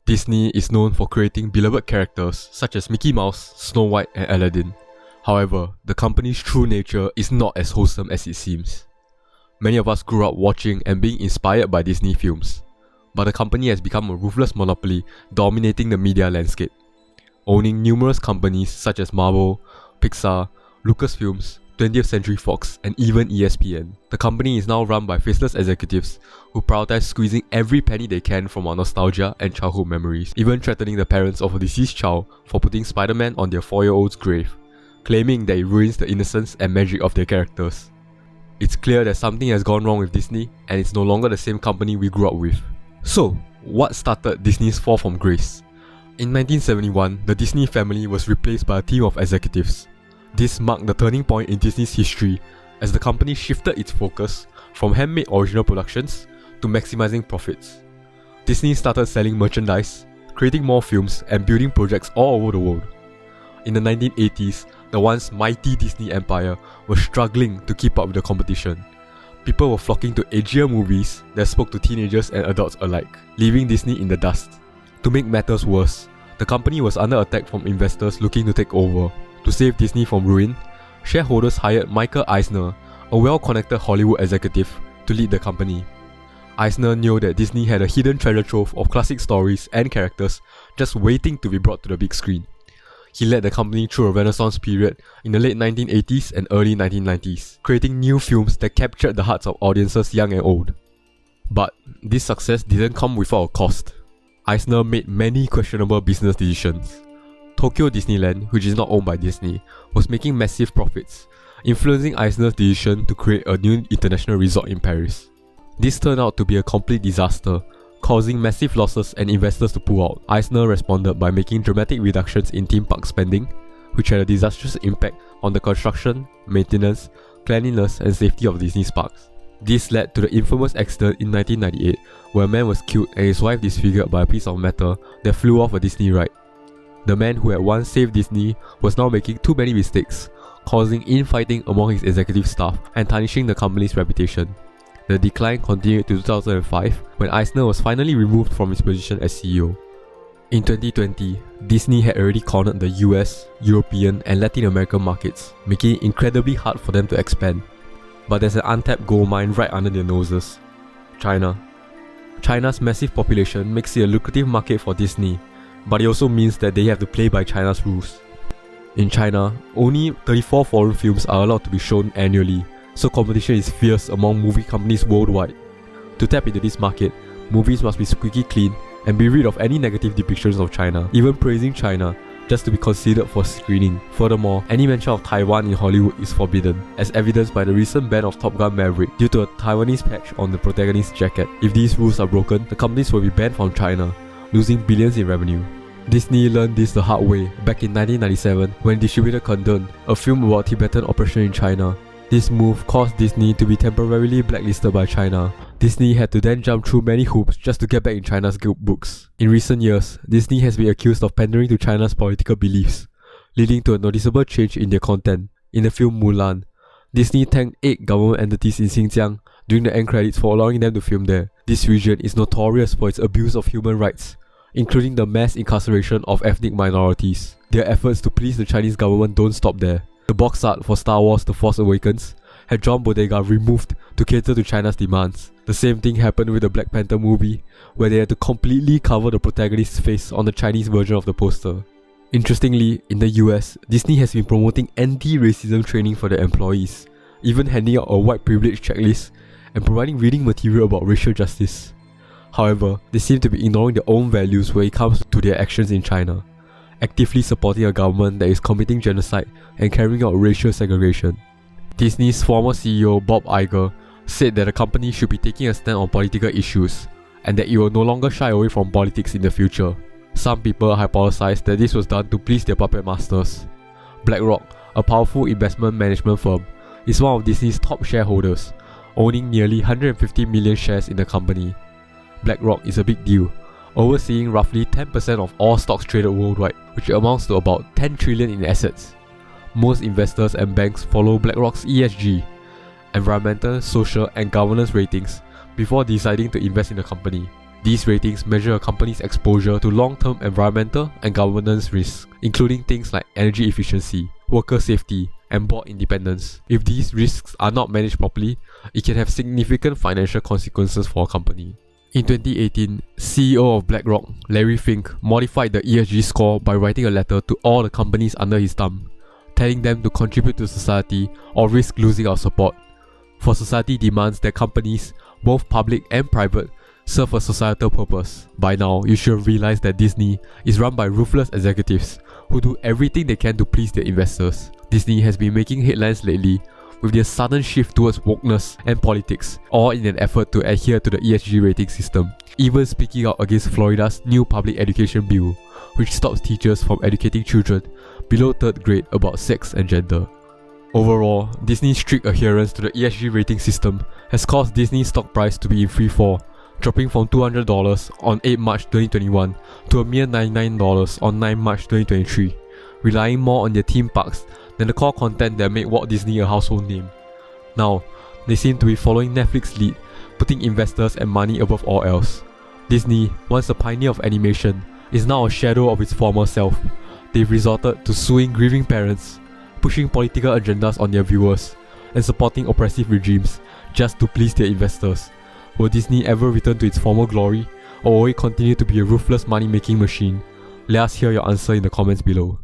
Disney is known for creating beloved characters such as Mickey Mouse, Snow White, and Aladdin. However, the company's true nature is not as wholesome as it seems. Many of us grew up watching and being inspired by Disney films, but the company has become a ruthless monopoly dominating the media landscape. Owning numerous companies such as Marvel, Pixar, Lucasfilms, 20th Century Fox, and even ESPN, the company is now run by faceless executives who prioritize squeezing every penny they can from our nostalgia and childhood memories, even threatening the parents of a deceased child for putting Spider-Man on their 4-year-old's grave, claiming that it ruins the innocence and magic of their characters. It's clear that something has gone wrong with Disney, and it's no longer the same company we grew up with. So, what started Disney's fall from grace? In 1971, the Disney family was replaced by a team of executives. This marked the turning point in Disney's history as the company shifted its focus from handmade original productions to maximizing profits. Disney started selling merchandise, creating more films, and building projects all over the world. In the 1980s, the once mighty Disney empire was struggling to keep up with the competition. People were flocking to edgier movies that spoke to teenagers and adults alike, leaving Disney in the dust. To make matters worse, the company was under attack from investors looking to take over. To save Disney from ruin, shareholders hired Michael Eisner, a well-connected Hollywood executive, to lead the company. Eisner knew that Disney had a hidden treasure trove of classic stories and characters just waiting to be brought to the big screen. He led the company through a renaissance period in the late 1980s and early 1990s, creating new films that captured the hearts of audiences young and old. But this success didn't come without a cost. Eisner made many questionable business decisions. Tokyo Disneyland, which is not owned by Disney, was making massive profits, influencing Eisner's decision to create a new international resort in Paris. This turned out to be a complete disaster, causing massive losses and investors to pull out. Eisner responded by making dramatic reductions in theme park spending, which had a disastrous impact on the construction, maintenance, cleanliness, and safety of Disney's parks. This led to the infamous accident in 1998, where a man was killed and his wife disfigured by a piece of metal that flew off a Disney ride. The man who had once saved Disney was now making too many mistakes, causing infighting among his executive staff and tarnishing the company's reputation. The decline continued to 2005 when Eisner was finally removed from his position as CEO. In 2020, Disney had already cornered the US, European, and Latin American markets, making it incredibly hard for them to expand. But there's an untapped gold mine right under their noses: China. China's massive population makes it a lucrative market for Disney, but it also means that they have to play by China's rules. In China, only 34 foreign films are allowed to be shown annually, so competition is fierce among movie companies worldwide. To tap into this market, movies must be squeaky clean and be rid of any negative depictions of China, even praising China, just to be considered for screening. Furthermore, any mention of Taiwan in Hollywood is forbidden, as evidenced by the recent ban of Top Gun Maverick due to a Taiwanese patch on the protagonist's jacket. If these rules are broken, the companies will be banned from China, losing billions in revenue. Disney learned this the hard way back in 1997 when it distributed Kundun, a film about Tibetan oppression in China. This move caused Disney to be temporarily blacklisted by China. Disney had to then jump through many hoops just to get back in China's guild books. In recent years, Disney has been accused of pandering to China's political beliefs, leading to a noticeable change in their content. In the film Mulan, Disney thanked 8 government entities in Xinjiang during the end credits for allowing them to film there. This region is notorious for its abuse of human rights, including the mass incarceration of ethnic minorities. Their efforts to please the Chinese government don't stop there. The box art for Star Wars The Force Awakens had John Boyega removed to cater to China's demands. The same thing happened with the Black Panther movie, where they had to completely cover the protagonist's face on the Chinese version of the poster. Interestingly, in the US, Disney has been promoting anti-racism training for their employees, even handing out a white privilege checklist and providing reading material about racial justice. However, they seem to be ignoring their own values when it comes to their actions in China, actively supporting a government that is committing genocide and carrying out racial segregation. Disney's former CEO Bob Iger said that the company should be taking a stand on political issues and that it will no longer shy away from politics in the future. Some people hypothesized that this was done to please their puppet masters. BlackRock, a powerful investment management firm, is one of Disney's top shareholders, owning nearly 150 million shares in the company. BlackRock is a big deal, overseeing roughly 10% of all stocks traded worldwide, which amounts to about 10 trillion in assets. Most investors and banks follow BlackRock's ESG, environmental, social, and governance ratings before deciding to invest in the company. These ratings measure a company's exposure to long-term environmental and governance risks, including things like energy efficiency, worker safety, and board independence. If these risks are not managed properly, it can have significant financial consequences for a company. In 2018, CEO of BlackRock, Larry Fink, modified the ESG score by writing a letter to all the companies under his thumb, telling them to contribute to society or risk losing our support. For society demands that companies, both public and private, serve a societal purpose. By now, you should have realized that Disney is run by ruthless executives who do everything they can to please their investors. Disney has been making headlines lately with their sudden shift towards wokeness and politics, all in an effort to adhere to the ESG rating system, even speaking out against Florida's new public education bill, which stops teachers from educating children below 3rd grade about sex and gender. Overall, Disney's strict adherence to the ESG rating system has caused Disney's stock price to be in free fall, dropping from $200 on 8 March 2021 to a mere $99 on 9 March 2023, relying more on their theme parks than the core content that made Walt Disney a household name. Now, they seem to be following Netflix's lead, putting investors and money above all else. Disney, once a pioneer of animation, is now a shadow of its former self. They've resorted to suing grieving parents, pushing political agendas on their viewers, and supporting oppressive regimes just to please their investors. Will Disney ever return to its former glory, or will it continue to be a ruthless money-making machine? Let us hear your answer in the comments below.